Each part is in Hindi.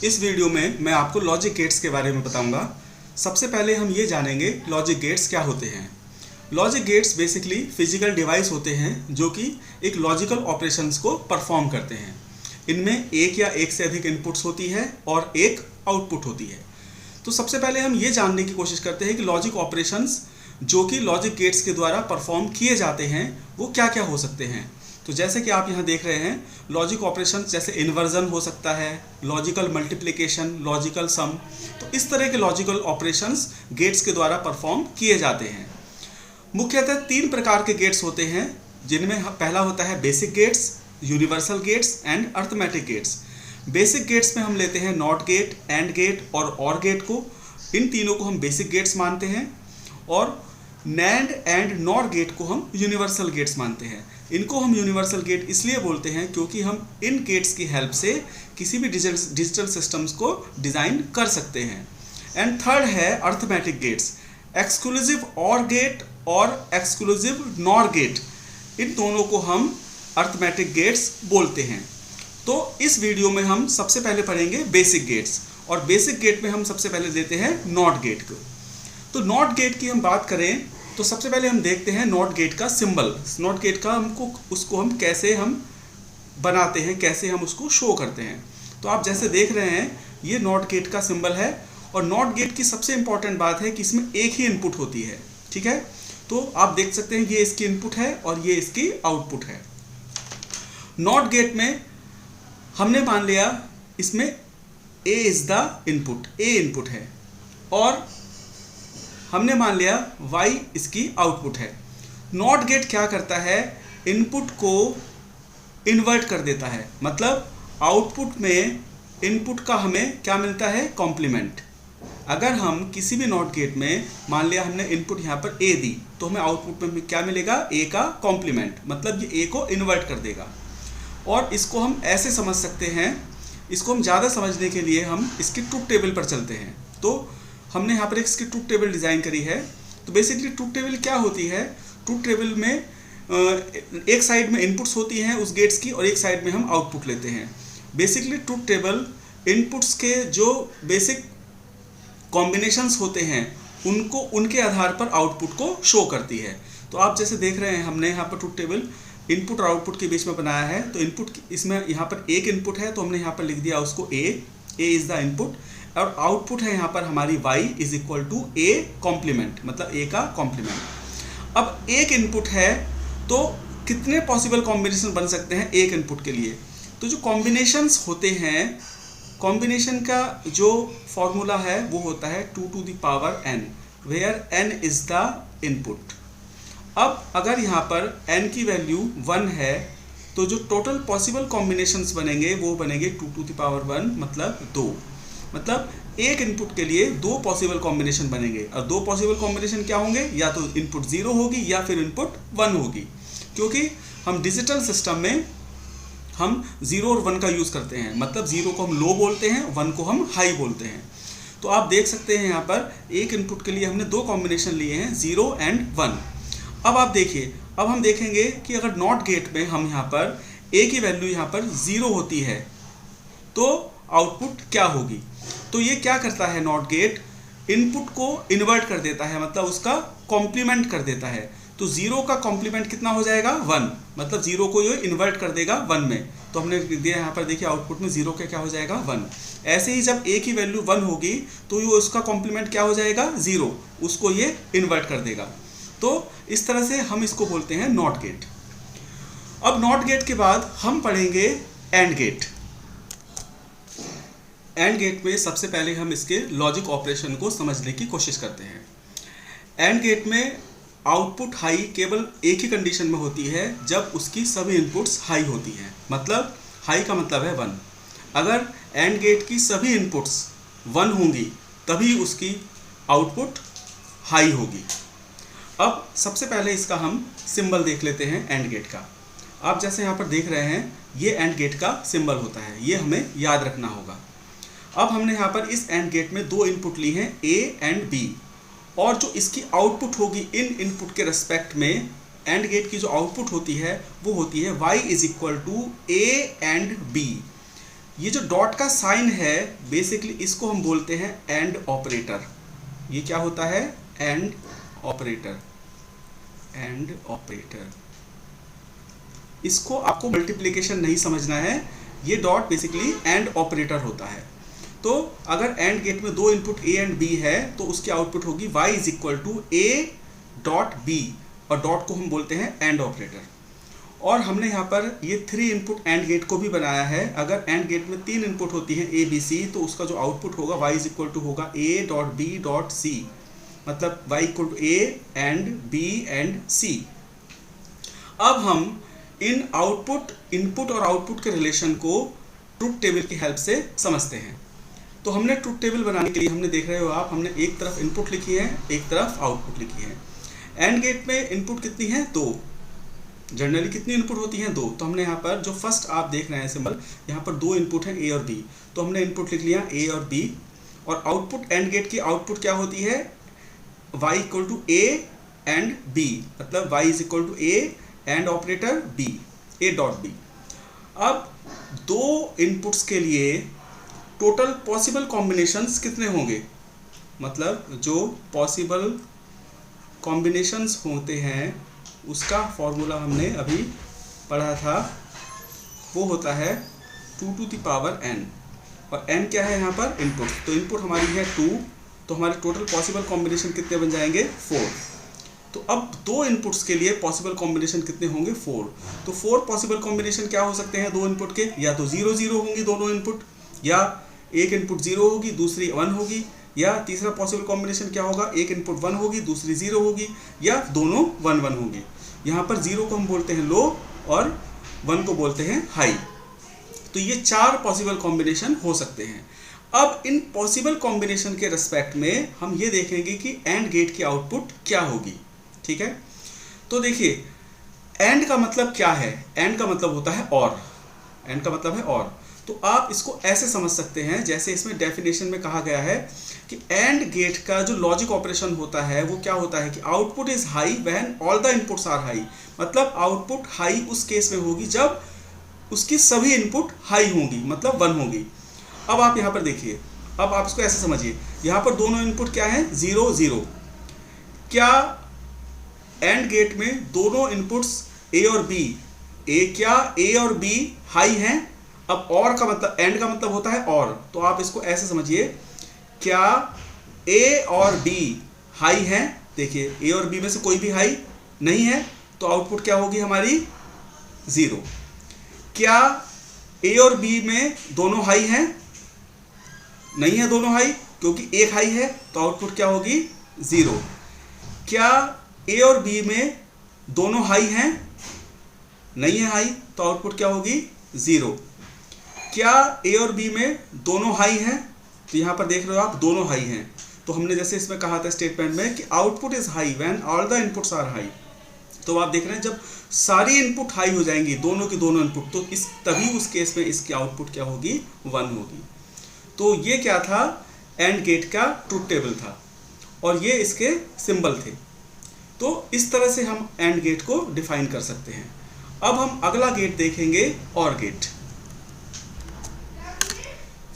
इस वीडियो में मैं आपको लॉजिक गेट्स के बारे में बताऊंगा। सबसे पहले हम ये जानेंगे लॉजिक गेट्स क्या होते हैं। Logic gates basically physical device होते हैं जो कि एक लॉजिकल ऑपरेशंस को परफॉर्म करते हैं। इनमें एक या एक से अधिक इनपुट्स होती है और एक आउटपुट होती है। तो सबसे पहले हम ये जानने की कोशिश करते हैं कि लॉजिक ऑपरेशंस जो कि लॉजिक गेट्स के द्वारा परफॉर्म किए जाते हैं वो क्या क्या हो सकते हैं। तो जैसे कि आप यहाँ देख रहे हैं, लॉजिक ऑपरेशंस जैसे इन्वर्जन हो सकता है, लॉजिकल मल्टीप्लिकेशन, लॉजिकल सम। तो इस तरह के लॉजिकल ऑपरेशंस गेट्स के द्वारा परफॉर्म किए जाते हैं। मुख्यतः तीन प्रकार के गेट्स होते हैं, जिनमें पहला होता है basic gates, universal gates and arithmetic gates. Basic gates में हम लेते हैं not gate, and gate or gate को। इन तीनों को हम बेसिक गेट्स मानते हैं और नैंड एंड नॉर गेट को हम यूनिवर्सल गेट्स मानते हैं। इनको हम यूनिवर्सल गेट इसलिए बोलते हैं क्योंकि हम इन गेट्स की हेल्प से किसी भी डिजिटल सिस्टम्स को डिज़ाइन कर सकते हैं। एंड थर्ड है अर्थमेटिक गेट्स, एक्सक्लूसिव और गेट और एक्सक्लूसिव नॉर गेट। इन दोनों को हम अर्थमेटिक गेट्स बोलते हैं। तो इस वीडियो में हम सबसे पहले पढ़ेंगे बेसिक गेट्स, और बेसिक गेट में हम सबसे पहले देते हैं नॉट गेट को। तो नॉट गेट की हम बात करें तो सबसे पहले हम देखते हैं नॉट गेट का सिंबल। नॉट गेट का उसको हम कैसे बनाते हैं, कैसे हम उसको शो करते हैं। तो आप जैसे देख रहे हैं, ये नॉट गेट का सिंबल है। और नॉट गेट की सबसे इंपॉर्टेंट बात है कि इसमें एक ही इनपुट होती है। ठीक है, तो आप देख सकते हैं ये इसकी इनपुट है और ये इसकी आउटपुट है। नॉट गेट में हमने मान लिया इसमें A is the input, A input है, और हमने मान लिया y इसकी आउटपुट है। नॉट गेट क्या करता है, इनपुट को इन्वर्ट कर देता है। मतलब आउटपुट में इनपुट का हमें क्या मिलता है, कॉम्प्लीमेंट। अगर हम किसी भी नॉट गेट में मान लिया हमने इनपुट यहाँ पर a दी, तो हमें आउटपुट में क्या मिलेगा, a का कॉम्प्लीमेंट। मतलब ये a को इन्वर्ट कर देगा। और इसको हम ऐसे समझ सकते हैं, इसको हम ज़्यादा समझने के लिए हम इसकी ट्रूथ टेबल पर चलते हैं। तो हमने यहाँ पर इसकी ट्रूथ टेबल डिज़ाइन करी है। तो बेसिकली ट्रूथ टेबल क्या होती है, ट्रूथ टेबल में एक साइड में इनपुट्स होती हैं उस गेट्स की और एक साइड में हम आउटपुट लेते हैं। बेसिकली ट्रूथ टेबल इनपुट्स के जो बेसिक कॉम्बिनेशंस होते हैं उनको उनके आधार पर आउटपुट को शो करती है। तो आप जैसे देख रहे हैं, हमने यहाँ पर ट्रूथ टेबल इनपुट और आउटपुट के बीच में बनाया है। तो इनपुट इसमें यहाँ पर एक इनपुट है, तो हमने यहाँ पर लिख दिया उसको ए इज़ द इनपुट, और आउटपुट है यहाँ पर हमारी y is equal to A complement, मतलब a का कॉम्प्लीमेंट। अब एक इनपुट है तो कितने पॉसिबल कॉम्बिनेशन बन सकते हैं एक इनपुट के लिए। तो जो कॉम्बिनेशंस होते हैं, कॉम्बिनेशन का जो फॉर्मूला है वो होता है 2 to the power n, where n is the input. अब अगर यहाँ पर n की वैल्यू 1 है तो जो टोटल पॉसिबल कॉम्बिनेशंस बनेंगे वो बनेंगे 2 to the power 1, मतलब 2। मतलब एक इनपुट के लिए 2 पॉसिबल कॉम्बिनेशन बनेंगे। और 2 पॉसिबल कॉम्बिनेशन क्या होंगे, या तो इनपुट 0 होगी या फिर इनपुट 1 होगी। क्योंकि हम डिजिटल सिस्टम में हम 0 और 1 का यूज़ करते हैं। मतलब 0 को हम लो बोलते हैं, 1 को हम हाई बोलते हैं। तो आप देख सकते हैं यहाँ पर एक इनपुट के लिए हमने 2 कॉम्बिनेशन लिए हैं, 0 एंड 1। अब आप देखिए, अब हम देखेंगे कि अगर नॉट गेट में हम यहाँ पर a की वैल्यू यहाँ पर 0 होती है तो आउटपुट क्या होगी। तो ये क्या करता है, नॉट गेट इनपुट को इन्वर्ट कर देता है, मतलब उसका कॉम्प्लीमेंट कर देता है। तो 0 का कॉम्प्लीमेंट कितना हो जाएगा, 1। मतलब 0 को ये इन्वर्ट कर देगा 1 में। तो हमने दिया यहाँ पर, देखिए आउटपुट में 0 का क्या हो जाएगा, 1। ऐसे ही जब a की वैल्यू 1 होगी तो ये उसका कॉम्प्लीमेंट क्या हो जाएगा, 0, उसको ये इन्वर्ट कर देगा। तो इस तरह से हम इसको बोलते हैं नॉट गेट। अब नॉट गेट के बाद हम पढ़ेंगे एंड गेट। एंड गेट में सबसे पहले हम इसके लॉजिक ऑपरेशन को समझने की कोशिश करते हैं। एंड गेट में आउटपुट हाई केवल एक ही कंडीशन में होती है, जब उसकी सभी इनपुट्स हाई होती हैं। मतलब हाई का मतलब है 1। अगर एंड गेट की सभी इनपुट्स 1 होंगी तभी उसकी आउटपुट हाई होगी। अब सबसे पहले इसका हम सिंबल देख लेते हैं एंड गेट का। आप जैसे यहाँ पर देख रहे हैं, ये एंड गेट का सिंबल होता है, ये हमें याद रखना होगा। अब हमने यहाँ पर इस एंड गेट में 2 इनपुट ली हैं, A एंड B, और जो इसकी आउटपुट होगी इन इनपुट के रेस्पेक्ट में, एंड गेट की जो आउटपुट होती है वो होती है y is equal to A and B। ये जो डॉट का साइन है बेसिकली इसको हम बोलते हैं एंड ऑपरेटर। ये क्या होता है? And operator. एंड ऑपरेटर, इसको आपको मल्टीप्लिकेशन नहीं समझना है, ये डॉट बेसिकली एंड ऑपरेटर होता है। तो अगर एंड गेट में दो इनपुट ए एंड बी है तो उसकी आउटपुट होगी y is equal to A dot B, और डॉट को हम बोलते हैं एंड ऑपरेटर। और हमने यहाँ पर ये 3 इनपुट एंड गेट को भी बनाया है। अगर एंड गेट में 3 इनपुट होती हैं ए बी सी, तो उसका जो आउटपुट होगा y इज इक्वल टू होगा A dot B dot C, मतलब y equal to A and B and C. अब हम इन इनपुट और आउटपुट के रिलेशन को ट्रुथ टेबल की हेल्प से समझते हैं। तो हमने ट्रुथ टेबल बनाने के लिए, हमने देख रहे हो आप, हमने एक तरफ इनपुट लिखी है, एक तरफ आउटपुट लिखी है। एंड गेट में इनपुट कितनी है? 2। जनरली कितनी इनपुट होती हैं? 2। तो हमने यहाँ पर जो फर्स्ट आप देख रहे हैं सिंबल, यहाँ पर 2 इनपुट हैं ए और बी, तो हमने इनपुट लिख लिया ए और बी। और आउटपुट, एंड गेट की आउटपुट क्या होती है? y equal to A and B, मतलब y is equal to A and operator b, A dot B. अब 2 इनपुट्स के लिए टोटल पॉसिबल कॉम्बिनेशंस कितने होंगे? मतलब जो पॉसिबल कॉम्बिनेशंस होते हैं उसका फॉर्मूला हमने अभी पढ़ा था, वो होता है 2 टू द पावर n, और n क्या है यहाँ पर? इनपुट। तो इनपुट हमारी है 2, तो हमारे टोटल पॉसिबल कॉम्बिनेशन कितने बन जाएंगे? 4। तो अब 2 इनपुट्स के लिए पॉसिबल कॉम्बिनेशन कितने होंगे? 4। तो 4 पॉसिबल कॉम्बिनेशन क्या हो सकते हैं 2 इनपुट के? या तो 0 0 होंगी दोनों इनपुट, या एक इनपुट 0 होगी दूसरी 1 होगी, या तीसरा पॉसिबल कॉम्बिनेशन क्या होगा? एक इनपुट 1 होगी दूसरी 0 होगी, या दोनों 1 1 होंगी। यहाँ पर 0 को हम बोलते हैं लो और 1 को बोलते हैं हाई। तो ये 4 पॉसिबल कॉम्बिनेशन हो सकते हैं। अब इन पॉसिबल कॉम्बिनेशन के रेस्पेक्ट में हम ये देखेंगे कि एंड गेट की आउटपुट क्या होगी। ठीक है, तो देखिए एंड का मतलब क्या है? एंड का मतलब होता है और। एंड का मतलब है और। तो आप इसको ऐसे समझ सकते हैं, जैसे इसमें डेफिनेशन में कहा गया है कि एंड गेट का जो लॉजिक ऑपरेशन होता है वो क्या होता है कि output is high when all the inputs are high. मतलब आउटपुट हाई उस केस में होगी जब उसकी सभी इनपुट हाई होंगी, मतलब 1 होगी। अब आप यहाँ पर देखिए, अब आप इसको ऐसे समझिए, यहाँ पर दोनों इनपुट क्या है? 0 0। क्या एंड गेट में दोनों इनपुट्स ए और बी, क्या ए और बी हाई हैं? अब और का मतलब, एंड का मतलब होता है और, तो आप इसको ऐसे समझिए, क्या ए और बी हाई हैं? देखिए ए और बी में से कोई भी हाई नहीं है, तो आउटपुट क्या होगी हमारी? 0। क्या ए और बी में दोनों हाई हैं? नहीं है दोनों हाई, क्योंकि एक हाई है, तो आउटपुट क्या होगी? 0। क्या ए और बी में दोनों हाई हैं? नहीं है हाई, तो आउटपुट क्या होगी? 0। क्या ए और बी में दोनों हाई हैं? तो यहाँ पर देख रहे हो आप, दोनों हाई हैं। तो हमने जैसे इसमें कहा था स्टेटमेंट में कि output is high when all the inputs are high. तो आप देख रहे हैं जब सारी इनपुट हाई हो जाएंगी, दोनों की दोनों इनपुट, तो तभी उस केस में इसकी आउटपुट क्या होगी? 1 होगी। तो ये क्या था? एंड गेट का ट्रुथ टेबल था, और ये इसके सिंबल थे। तो इस तरह से हम एंड गेट को डिफाइन कर सकते हैं। अब हम अगला गेट देखेंगे, और गेट।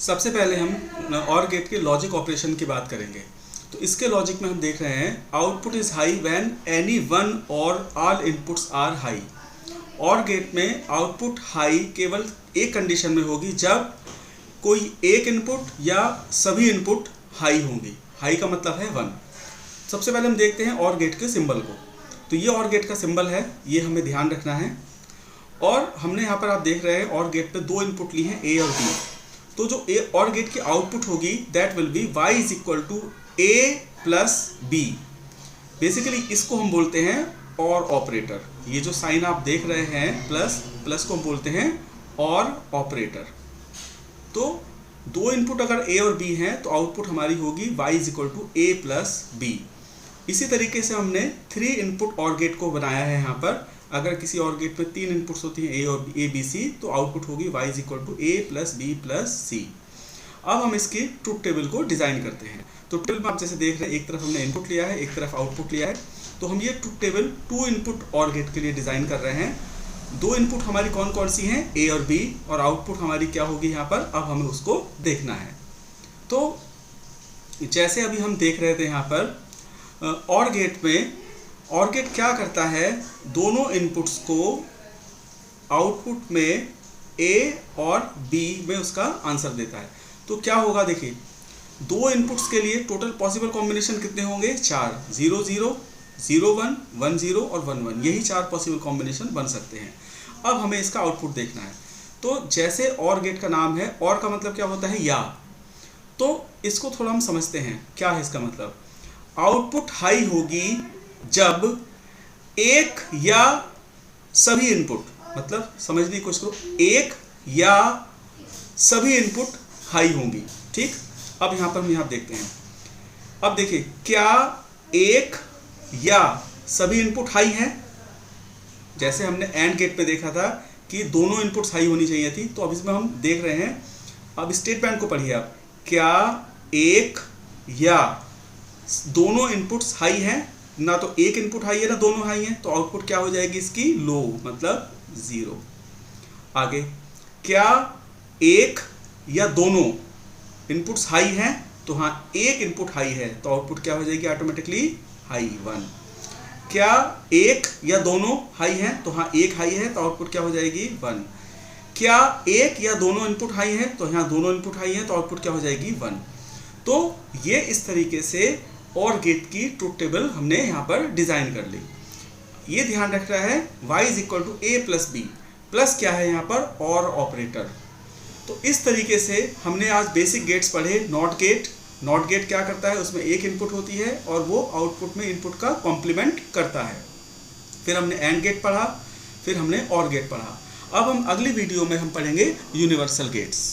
सबसे पहले हम और गेट के लॉजिक ऑपरेशन की बात करेंगे। तो इसके लॉजिक में हम देख रहे हैं output is high when any one और ऑल इनपुट्स आर हाई। और गेट में आउटपुट हाई केवल एक कंडीशन में होगी, जब कोई एक इनपुट या सभी इनपुट हाई होंगी। हाई का मतलब है 1। सबसे पहले हम देखते हैं और गेट के सिंबल को। तो ये और गेट का सिंबल है, ये हमें ध्यान रखना है। और हमने यहाँ पर आप देख रहे हैं और गेट पे 2 इनपुट लिए हैं ए और बी। तो जो ए और गेट की आउटपुट होगी that will be y is equal to A plus B. Basically इसको हम बोलते हैं और ऑपरेटर। ये जो साइन आप देख रहे हैं प्लस को हम बोलते हैं और ऑपरेटर। तो 2 इनपुट अगर ए और बी हैं तो आउटपुट हमारी होगी y is equal to A plus B. इसी तरीके से हमने 3 इनपुट और गेट को बनाया है यहाँ पर। अगर किसी और गेट में 3 इनपुट्स होती हैं ए बी सी, तो आउटपुट होगी y is equal to A plus B plus C. अब हम इसकी ट्रुथ टेबल को डिज़ाइन करते हैं। तो टेबल में आप जैसे देख रहे हैं, एक तरफ हमने इनपुट लिया है, एक तरफ आउटपुट लिया है। तो हम ये ट्रुथ टेबल 2 इनपुट और गेट के लिए डिज़ाइन कर रहे हैं। दो इनपुट हमारी कौन कौन सी हैं, ए और बी, और आउटपुट हमारी क्या होगी यहाँ पर, अब हमें उसको देखना है। तो जैसे अभी हम देख रहे थे यहाँ पर और गेट में, और गेट क्या करता है, दोनों इनपुट्स को आउटपुट में ए और बी में उसका आंसर देता है। तो क्या होगा, देखिए दो इनपुट्स के लिए टोटल पॉसिबल कॉम्बिनेशन कितने होंगे, 4, 0 0 0 1 1 0 और 1 1, यही 4 पॉसिबल कॉम्बिनेशन बन सकते हैं। अब हमें इसका आउटपुट देखना है। तो जैसे और गेट का नाम है, और का मतलब क्या होता है, या, तो इसको थोड़ा हम समझते हैं क्या है इसका मतलब। आउटपुट हाई होगी जब एक या सभी इनपुट, मतलब समझने की कोशिश करो, एक या सभी इनपुट हाई होंगी। ठीक, अब यहाँ पर हम यहाँ देखते हैं। अब देखिए, क्या एक या सभी इनपुट हाई हैं, जैसे हमने एंड गेट पे देखा था कि दोनों इनपुट्स हाई होनी चाहिए थी, तो अब इसमें हम देख रहे हैं। अब स्टेटमेंट को पढ़िए आप, क्या एक या दोनों इनपुट्स हाई हैं, ना तो एक इनपुट हाई है ना दोनों हाई हैं, तो आउटपुट क्या हो जाएगी इसकी, लो, मतलब 0। आगे, क्या एक या दोनों इनपुट्स हाई हैं, तो हाँ एक इनपुट हाई है, तो आउटपुट क्या हो जाएगी ऑटोमेटिकली, हाई, 1। क्या एक या दोनों हाई हैं, तो हाँ एक हाई है, तो आउटपुट क्या हो जाएगी, 1। क्या एक या दोनों इनपुट हाई हैं, तो यहाँ दोनों इनपुट हाई हैं, तो आउटपुट क्या हो जाएगी, 1। तो ये इस तरीके से और गेट की ट्रुथ टेबल हमने यहाँ पर डिजाइन कर ली। ये ध्यान रख रहा है y is equal to A plus B, plus क्या है यहाँ पर, और ऑपरेटर। तो इस तरीके से हमने आज बेसिक गेट्स पढ़े। नॉट गेट, नॉट गेट क्या करता है, उसमें एक इनपुट होती है और वो आउटपुट में इनपुट का कॉम्प्लीमेंट करता है। फिर हमने एंड गेट पढ़ा, फिर हमने और गेट पढ़ा। अब हम अगली वीडियो में हम पढ़ेंगे यूनिवर्सल गेट्स।